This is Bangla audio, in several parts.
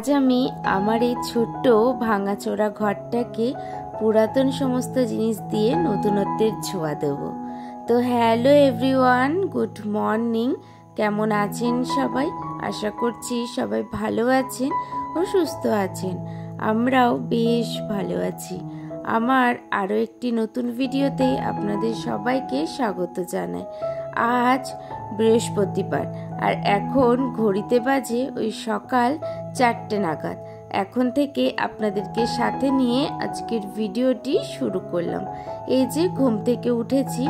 আজ আমি আমার এই ছোট্ট ভাঙাচোরা ঘরটাকে পুরাতন সমস্ত জিনিস দিয়ে নতুনত্বের ছোঁয়া দেব। তো হ্যালো এভরিওয়ান, গুড মর্নিং। কেমন আছেন সবাই? আশা করছি সবাই ভালো আছেন ও সুস্থ আছেন। আমরাও বেশ ভালো আছি। আমার আরও একটি নতুন ভিডিওতে আপনাদের সবাইকে স্বাগত জানাই। আজ বৃহস্পতিবার আর এখন ঘড়িতে বাজে ওই সকাল 4টে নাগাদ। এখন থেকে আপনাদেরকে সাথে নিয়ে আজকের ভিডিওটি শুরু করলাম। এই যে ঘুম থেকে উঠেছি,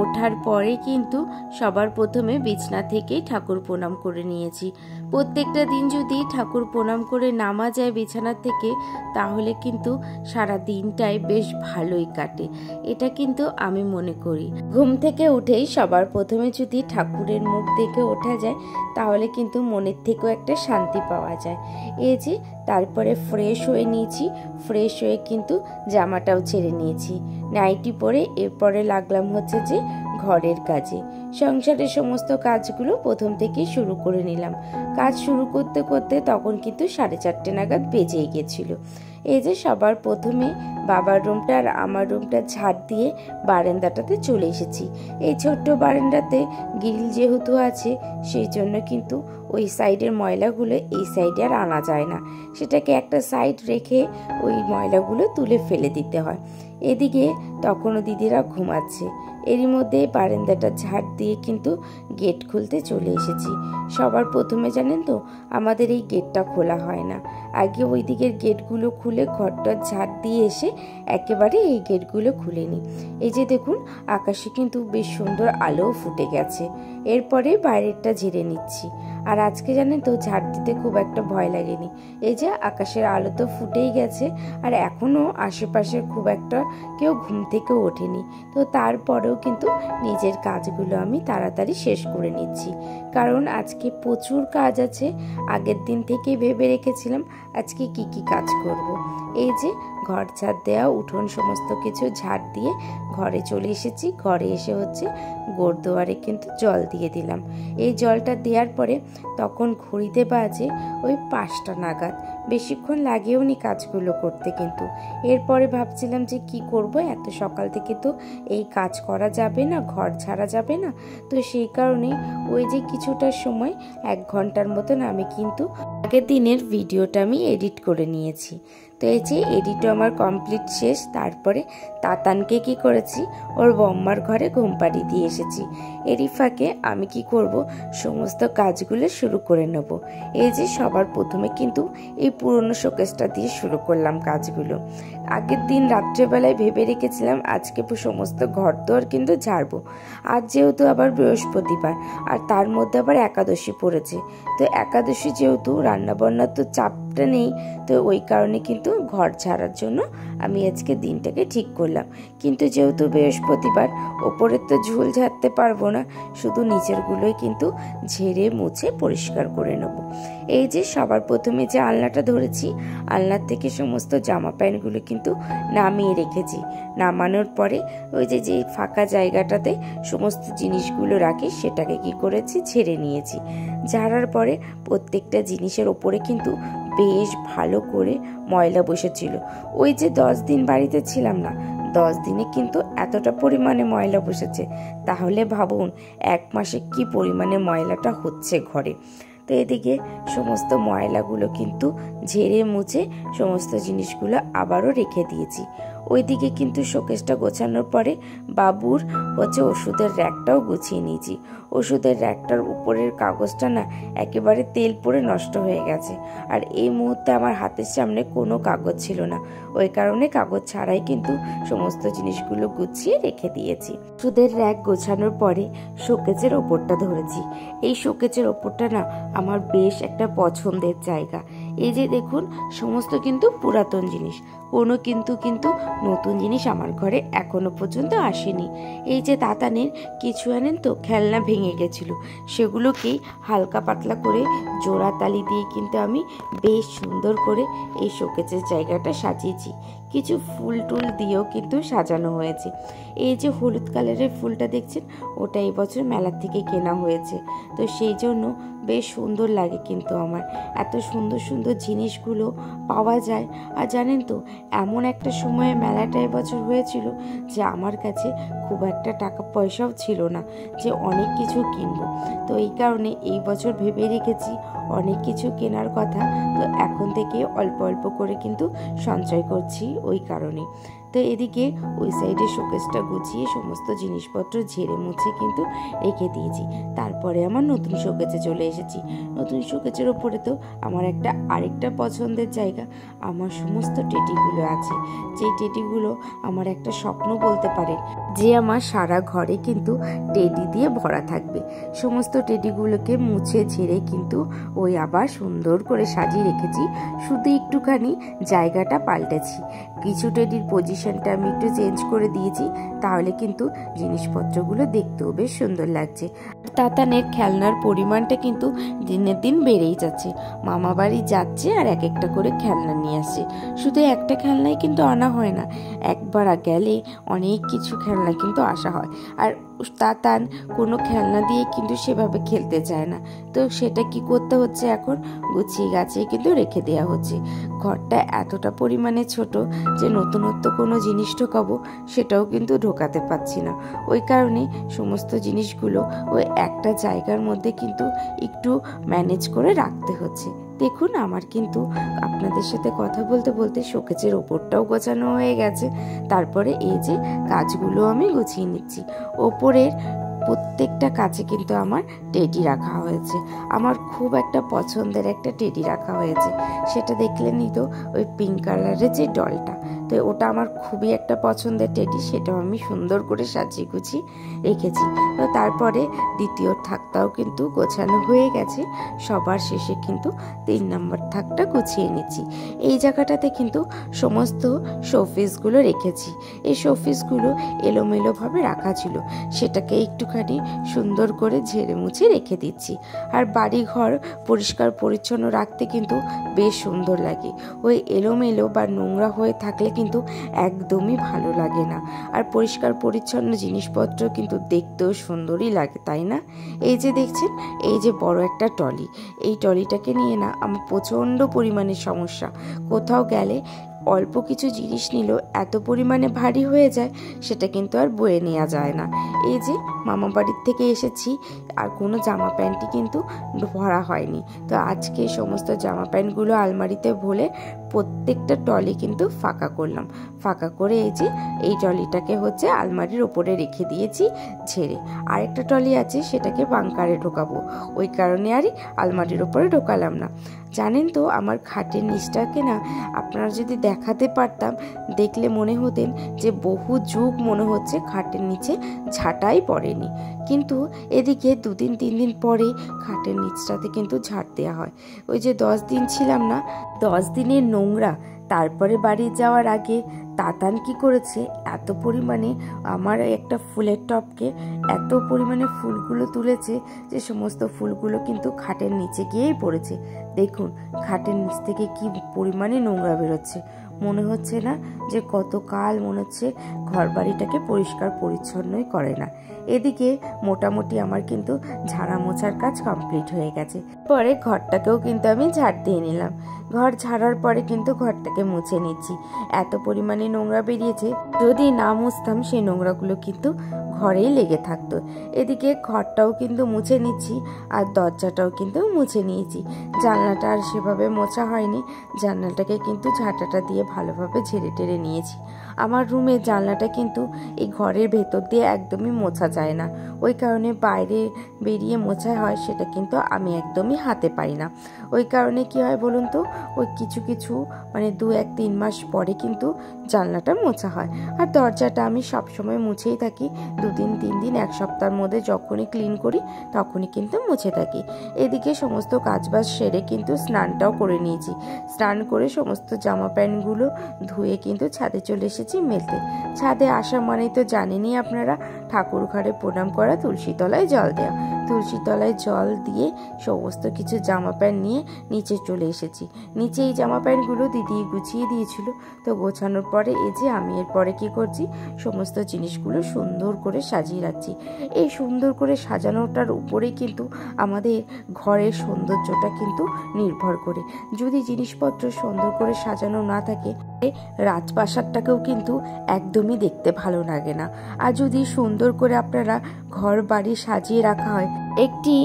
ওঠার পরে কিন্তু সবার প্রথমে বিছনা থেকেই ঠাকুর প্রণাম করে নিয়েছি। প্রত্যেকটা দিন যদি ঠাকুর প্রণাম করে নামা যায় বিছানা থেকে, তাহলে কিন্তু সারা দিনটাই বেশ ভালোই কাটে, এটা কিন্তু আমি মনে করি। ঘুম থেকে উঠেই সবার প্রথমে যদি ঠাকুরের মুখ দেখে ওঠা যায়, তাহলে কিন্তু মনের থেকেও একটা শান্তি পাওয়া যায়। এই যে তারপরে ফ্রেশ হয়ে নিয়েছি, ফ্রেশ হয়ে কিন্তু জামাটাও ছেড়ে নিয়েছি, নাইটি পরে এরপরে লাগলাম হচ্ছে যে ঘরের কাজে। সংসারের সমস্ত কাজগুলো প্রথম থেকেই শুরু করে নিলাম। কাজ শুরু করতে করতে তখন কিন্তু 4:30 নাগাদ বেজেই গেছিল। এই যে সবার প্রথমে বাবার রুমটা আর আমার রুমটা ঝাড় দিয়ে বারান্দাটাতে চলে এসেছি। এই ছোট্ট বারান্দাতে গ্রিল যেহেতু আছে, সেই জন্য কিন্তু ওই সাইডের ময়লাগুলো এই সাইডে আর আনা যায় না, সেটাকে একটা সাইড রেখে ওই ময়লাগুলো তুলে ফেলে দিতে হয়। এদিকে তখনও দিদিরা ঘুমাচ্ছে। এরই মধ্যে বারান্দাটা ঝাড় দিয়ে কিন্তু গেট খুলতে চলে এসেছি। সবার প্রথমে জানেন তো, আমাদের এই গেটটা খোলা হয় না। আগে ওই দিকের গেটগুলো খুলে ঘরটা ঝাড় দিয়ে এসে একেবারে এই গেটগুলো খুলে নিই। এই যে দেখুন, আকাশে কিন্তু বেশ সুন্দর আলোও ফুটে গেছে। এরপরে বাইরেরটা ঝেড়ে নিচ্ছি। আর আজকে জানেন তো, ঝাড় দিতে খুব একটা ভয় লাগেনি। এই যে আকাশের আলো তো ফুটেই গেছে, আর এখনও আশেপাশের খুব একটা কেউ ঘুম থেকেও ওঠেনি। তো তারপরেও কিন্তু নিজের কাজগুলো আমি তাড়াতাড়ি শেষ করে নিচ্ছি, কারণ আজকে প্রচুর কাজ আছে। আগের দিন থেকেই ভেবে রেখেছিলাম আজকে কি কি কাজ করব। এই যে ঘর ঝাড় দেওয়া, উঠোন সমস্ত কিছু ঝাড় দিয়ে ঘরে চলে এসেছি। ঘরে এসে হচ্ছে গোরদুয়ারে কিন্তু জল দিয়ে দিলাম। এই জলটা দেওয়ার পরে তখন ঘড়িতে বাজে ওই 5টা নাগাদ। বেশিক্ষণ লাগেও নি কাজগুলো করতে। কিন্তু এরপরে ভাবছিলাম যে কি করব, এত সকাল থেকে তো এই কাজ করা যাবে না, ঘর ছাড়া যাবে না। তো সেই কারণে ওই যে কিছুটা সময় 1 ঘন্টার মতন আমি কিন্তু আগের দিনের ভিডিওটা আমি এডিট করে নিয়েছি। তো এই যে এডিটও আমার কমপ্লিট শেষ। তারপরে তাতানকে কি করেছি, ওর বম্মার ঘরে ঘুম পাড়িয়ে দিয়ে এসেছি। এরই ফাঁকে আমি কি করব, সমস্ত কাজগুলো শুরু করে নেব। এই যে সবার প্রথমে কিন্তু এই পুরনো শোকেসটা দিয়ে শুরু করলাম কাজগুলো। আগের দিন রাত্রেবেলায় ভেবে রেখেছিলাম আজকে সমস্ত ঘর দোর কিন্তু ঝাড়বো। আজ যেহেতু আবার বৃহস্পতিবার, আর তার মধ্যে আবার একাদশী পড়েছে। তো একাদশী যেহেতু রান্নাবান্নার তো চাপটা নেই, তো ওই কারণে কিন্তু ঘর ঝাড়ার জন্য আমি আজকে দিনটাকে ঠিক করলাম। কিন্তু যেহেতু বৃহস্পতিবার, ওপরের তো ঝুল ঝাড়তে পারবো না, শুধু নিচেরগুলোই কিন্তু ঝেড়ে মুছে পরিষ্কার করে নেব। এই যে সবার প্রথমে যে আলনাটা ধরেছি, আলনার থেকে সমস্ত জামা প্যান্টগুলো কিন্তু নামিয়ে রেখেছি। নামানোর পরে ওই যে যে ফাঁকা জায়গাটাতে সমস্ত জিনিসগুলো রাখি, সেটাকে কি করেছি, ঝেড়ে নিয়েছি। ঝাড়ার পরে প্রত্যেকটা জিনিসের ওপরে কিন্তু বেশ ভালো করে ময়লা বসেছিল। ওই যে 10 দিন বাড়িতে ছিলাম না, 10 দিনে কিন্তু এতটা পরিমাণে ময়লা বসেছে। তাহলে ভাবুন 1 মাসে কি পরিমাণে ময়লাটা হচ্ছে ঘরে। তো এদিকে সমস্ত ময়লাগুলো কিন্তু ঝেড়ে মুছে সমস্ত জিনিসগুলো আবারও রেখে দিয়েছি। ওইদিকে কিন্তু শোকেসটা গোছানোর পরে বাবুর হচ্ছে ওষুধের র্যাকটাও গুছিয়ে নিয়েছি। ওষুধের র্যাকটার উপরের কাগজটা না একেবারে তেল পড়ে নষ্ট হয়ে গেছে, আর এই মুহূর্তে আমার হাতের সামনে কোনো কাগজ ছিল না। ওই কারণে কাগজ ছাড়াই কিন্তু সমস্ত জিনিসগুলো গুছিয়ে রেখে দিয়েছি। ওষুধের র্যাক গোছানোর পরে শোকেসের ওপরটা ধরেছি। এই শোকেসের ওপরটা না আমার বেশ একটা পছন্দের জায়গা। এই যে দেখুন, সমস্ত কিন্তু পুরাতন জিনিস, কোনো কিন্তু নতুন জিনিস আমার ঘরে এখনো পর্যন্ত আসেনি। এই যে তাতানের কিছু আনেন তো খেলনা ভেঙে গেছিল, সেগুলোকেই হালকা পাতলা করে জোড়া তালি দিয়ে কিন্তু আমি বেশ সুন্দর করে এই শোকেসের জায়গাটা সাজিয়েছি। কিছু ফুল টুল দিয়েও কিন্তু সাজানো হয়েছে। এই যে হলুদ কালারের ফুলটা দেখছেন, ওটা এই বছর মেলার থেকে কেনা হয়েছে। তো সেই জন্য বেশ সুন্দর লাগে কিন্তু আমার এত সুন্দর সুন্দর জিনিসগুলো পাওয়া যায়। আর জানেন তো, এমন একটা সময়ে মেলাটা এবছর হয়েছিল যে আমার কাছে খুব একটা টাকা পয়সাও ছিল না যে অনেক কিছু কিনবো। তো এই কারণে এই বছর ভেবে রেখেছি অনেক কিছু কেনার কথা। তো এখন থেকে অল্প অল্প করে কিন্তু সঞ্চয় করছি ওই কারণে। তো এদিকে ওই সাইডে শোকেসটা গুছিয়ে সমস্ত জিনিসপত্র ঝেড়ে মুছে কিন্তু রেখে দিয়েছি। তারপরে আমার নতুন শোকেসে চলে এসেছি। নতুন শোকেসের ওপরে তো আমার আরেকটা পছন্দের জায়গা, আমার সমস্ত টেডিগুলো আছে। যেই টেডিগুলো আমার একটা স্বপ্ন বলতে পারেন, যে আমার সারা ঘরে কিন্তু টেডি দিয়ে ভরা থাকবে। সমস্ত টেডিগুলোকে মুছে ঝেড়ে কিন্তু ওই আবার সুন্দর করে সাজিয়ে রেখেছি, শুধু একটুখানি জায়গাটা পাল্টেছি। কিছু টেডির পজিশনটা আমি একটু চেঞ্জ করে দিয়েছি, তাহলে কিন্তু জিনিসপত্রগুলো দেখতেও বেশ সুন্দর লাগছে। তাতানের খেলনার পরিমাণটা কিন্তু দিনের দিন বেড়েই যাচ্ছে। মামা বাড়ি যাচ্ছে আর এক একটা করে খেলনা নিয়ে আসছে। শুধু একটা খেলনাই কিন্তু আনা হয় না, একবার গেলে অনেক কিছু খেলনা কিন্তু আসা হয়। আর তাতান কোনো খেলনা দিয়ে কিন্তু সেভাবে খেলতে চায় না, তো সেটা কি করতে হচ্ছে, এখন গুছিয়ে গাছিয়ে কিন্তু রেখে দেওয়া হচ্ছে। ঘরটা এতটা পরিমাণে ছোট যে নতুনত্ব কোনো জিনিস ঢোকাবো সেটাও কিন্তু ঢোকাতে পারছি না। ওই কারণে সমস্ত জিনিসগুলো ওই একটা জায়গার মধ্যে কিন্তু একটু ম্যানেজ করে রাখতে হচ্ছে। দেখুন, আমার কিন্তু আপনাদের সাথে কথা বলতে বলতে শোকেসের ওপরটাও গোছানো হয়ে গেছে। তারপরে এই যে কাজগুলো আমি গুছিয়ে নিচ্ছি। ওপরের প্রত্যেকটা কাছে কিন্তু আমার টেডি রাখা হয়েছে। আমার খুব একটা পছন্দের একটা টেডি রাখা হয়েছে, সেটা দেখলেনই তো, ওই পিঙ্ক কালারের যে ডলটা। তো ওটা আমার খুবই একটা পছন্দের টেডি, সেটাও আমি সুন্দর করে সাজিয়ে গুছিয়ে রেখেছি। তো তারপরে দ্বিতীয় থাকটাও কিন্তু গোছানো হয়ে গেছে। সবার শেষে কিন্তু 3 নম্বর থাকটা গুছিয়ে নিচ্ছি। এই জায়গাটাতে কিন্তু সমস্ত শোপিসগুলো রেখেছি। এই শোপিসগুলো এলোমেলোভাবে রাখা ছিল, সেটাকে একটুখানি সুন্দর করে ঝেড়ে মুছে রেখে দিচ্ছি। আর বাড়ি ঘর পরিষ্কার পরিচ্ছন্ন রাখতে কিন্তু বেশ সুন্দর লাগে। ওই এলোমেলো বা নোংরা হয়ে থাকলে কিন্তু একদমই ভালো লাগে না। আর পরিষ্কার পরিচ্ছন্ন জিনিসপত্র কিন্তু দেখতেও সুন্দরই লাগে, তাই না? এই যে দেখছেন, এই যে বড় একটা ট্রলি, এই ট্রলিটাকে নিয়ে না আমার প্রচণ্ড পরিমাণে সমস্যা। কোথাও গেলে অল্প কিছু জিনিস নিলেও এত পরিমাণে ভারী হয়ে যায়, সেটা কিন্তু আর বয়ে নেওয়া যায় না। এই যে মামা বাড়ির থেকে এসেছি, আর কোনো জামা প্যান্টই কিন্তু ভরা হয়নি। তো আজকে সমস্ত জামা প্যান্টগুলো আলমারিতে ভরে প্রত্যেকটা ট্রলি কিন্তু ফাঁকা করলাম। ফাঁকা করে এই যে এই ট্রলিটাকে হচ্ছে আলমারির ওপরে রেখে দিয়েছি ঝেড়ে। আরেকটা ট্রলি আছে, সেটাকে বাঙ্কারে ঢোকাবো, ওই কারণে আর আলমারির ওপরে ঢোকালাম না। জানেন তো, আমার খাটের নিচটাকে না আপনারা যদি দেখাতে পারতাম, দেখলে মনে হতেন যে বহু যুগ মনে হচ্ছে খাটের নিচে ঝাঁটাই পড়েনি। কিন্তু এদিকে 2 দিন 3 দিন পরে খাটের নিচটাতে কিন্তু ঝাঁট দেওয়া হয়। ওই যে 10 দিন ছিলাম না, 10 দিনের নোংরা। তারপরে বাড়ি যাওয়ার আগে তাতান কি করেছে, এত পরিমাণে আমার একটা ফুলের টপকে এত পরিমাণে ফুলগুলো তুলেছে যে সমস্ত ফুলগুলো কিন্তু খাটের নিচে গিয়েই পড়েছে। দেখুন, খাটের নিচ থেকে কি পরিমাণে নোংরা বেরোচ্ছে। মনে হচ্ছে না যে কতকাল মনে হচ্ছে ঘর বাড়িটাকে পরিষ্কার পরিচ্ছন্নই করে না। এদিকে মোটামুটি আমার কিন্তু ঝাড়া মোছার কাজ কমপ্লিট হয়ে গেছে। পরে ঘরটাকেও কিন্তু আমি ঝাড় দিয়ে নিলাম। ঘর ঝাড়ার পরে কিন্তু ঘরটাকে মুছে নিচ্ছি। এত পরিমাণে নোংরা বেরিয়েছে, যদি না মুছতাম সেই নোংরাগুলো কিন্তু ঘরেই লেগে থাকতো। এদিকে ঘরটাও কিন্তু মুছে নিচ্ছি, আর দরজাটাও কিন্তু মুছে নিয়েছি। জানলাটা আর সেভাবে মোছা হয়নি, জানলাটাকে কিন্তু ঝাঁটাটা দিয়ে ভালোভাবে ঝেড়ে টেড়ে নিয়েছি। আমার রুমের জানলাটা কিন্তু এই ঘরের ভেতর দিয়ে একদমই মোছা যায় না, ওই কারণে বাইরে বেরিয়ে মোছা হয়, সেটা কিন্তু আমি একদমই হাতে পাই না। ওই কারণে কি হয় বলুন তো, ওই কিছু কিছু মানে 2-1-3 মাস পরে কিন্তু জানলাটা মোছা হয়। আর দরজাটা আমি সবসময় মুছেই থাকি, 2 দিন 3 দিন 1 সপ্তাহের মধ্যে যখনই ক্লিন করি তখনই কিন্তু মুছে থাকি। এদিকে সমস্ত কাজবাজ সেরে কিন্তু স্নানটাও করে নিয়েছি। স্নান করে সমস্ত জামা প্যান্টগুলো ধুয়ে কিন্তু ছাদে চলে এসেছি মেলতে। ছাদে আসা মানেই তো জানেনই আপনারা, ঠাকুর ঘরে প্রণাম করা, তুলসী তলায় জল দেওয়া। তুলসী তলায় জল দিয়ে সমস্ত কিছু জামা প্যান্ট নিয়ে নিচে চলে এসেছি। নিচে এই জামা প্যান্টগুলো দিদি গুছিয়ে দিয়েছিল। তো গোছানোর পরে এই যে আমি এরপরে কি করছি, সমস্ত জিনিসগুলো সুন্দর করে সাজিয়ে রাখছি। এই সুন্দর করে সাজানোটার উপরেই কিন্তু আমাদের ঘরের সৌন্দর্যটা কিন্তু নির্ভর করে। যদি জিনিসপত্র সুন্দর করে সাজানো না থাকে, রাজপ্রাসাদটাকেও কিন্তু একদমই দেখতে ভালো লাগে না। আর যদি সুন্দর করে আপনারা ঘর বাড়ি সাজিয়ে রাখা হয়, একটি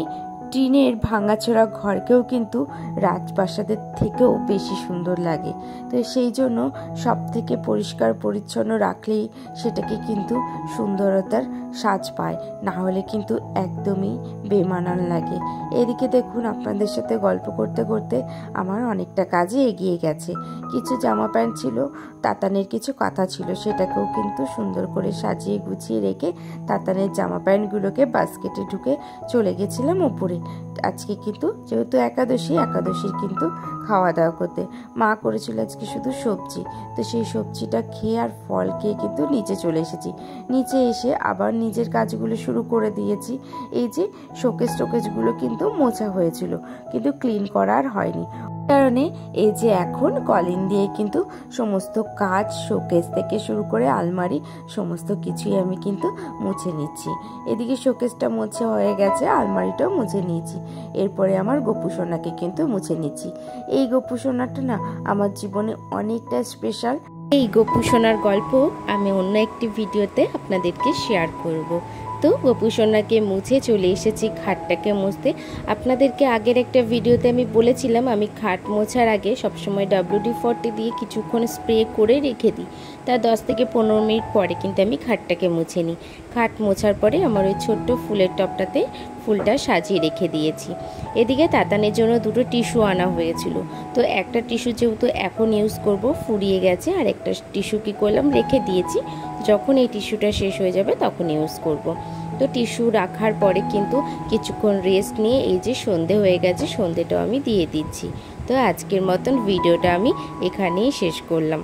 টিনের ভাঙাচোরা ঘরকেও কিন্তু রাজপ্রাসাদের থেকেও বেশি সুন্দর লাগে। তো সেই জন্য সব থেকে পরিষ্কার পরিচ্ছন্ন রাখলেই সেটাকে কিন্তু সুন্দরতার সাজ পায়, না হলে কিন্তু একদমই বেমানান লাগে। এদিকে দেখুন, আপনাদের সাথে গল্প করতে করতে আমার অনেকটা কাজে এগিয়ে গেছে। কিছু জামা প্যান্ট ছিল, তাতানের কিছু কথা ছিল, সেটাকেও কিন্তু সুন্দর করে সাজিয়ে গুছিয়ে রেখে তাতানের জামা প্যান্টগুলোকে বাস্কেটে ঢুকে চলে গেছিলাম উপরে। আজকে কিন্তু যেহেতু একাদশীর কিন্তু খাওয়া দাওয়া করতে মা করেছিল আজকে শুধু সবজি। তো সেই সবজিটা খেয়ে আর ফল খেয়ে কিন্তু নিচে চলে এসেছি। নিচে এসে আবার নিজের কাজগুলো শুরু করে দিয়েছি। এই যে শোকেসগুলো কিন্তু মোছা হয়েছিল, কিন্তু ক্লিন করা আর হয়নি। কারণে এই যে এখন কলিন দিয়ে কিন্তু সমস্ত কাজ, শোকেস থেকে শুরু করে আলমারি সমস্ত কিছুই আমি কিন্তু মুছে নিচ্ছি। এদিকে শোকেসটা মুছে হয়ে গেছে, আলমারিটাও মুছে নিয়েছি। এরপরে আমার গোপুসোনাকে কিন্তু মুছে নিচ্ছি। এই গোপুসোনাটা না আমার জীবনে অনেকটা স্পেশাল। এই গোপুসোনার গল্প আমি অন্য একটি ভিডিওতে আপনাদেরকে শেয়ার করব। তো গোপুসোনাকে মুছে চলে এসেছি খাটটাকে মুছতে। আপনাদেরকে আগের একটা ভিডিওতে আমি বলেছিলাম আমি খাট মোছার আগে সবসময় WD-40 দিয়ে কিছুক্ষণ স্প্রে করে রেখে দিই। তার 10 থেকে 15 মিনিট পরে কিন্তু আমি খাটটাকে মুছে নিই। খাট মোছার পরে আমার ওই ছোট্ট ফুলের টবটাতে ফুলটা সাজিয়ে রেখে দিয়েছি। এদিকে তাতানের জন্য দুটো টিস্যু আনা হয়েছিল। তো একটা টিস্যু যেহেতু এখন ইউজ করব, ফুরিয়ে গেছে, আর একটা টিস্যু কি করলাম রেখে দিয়েছি, যখন এই টিস্যুটা শেষ হয়ে যাবে তখন ইউজ করব। তো টিস্যু রাখার পরে কিন্তু কিছুক্ষণ রেস্ট নিয়ে এই যে সন্ধে হয়ে গেছে, সন্ধেটাও আমি দিয়ে দিচ্ছি। তো আজকের মতন ভিডিওটা আমি এখানেই শেষ করলাম।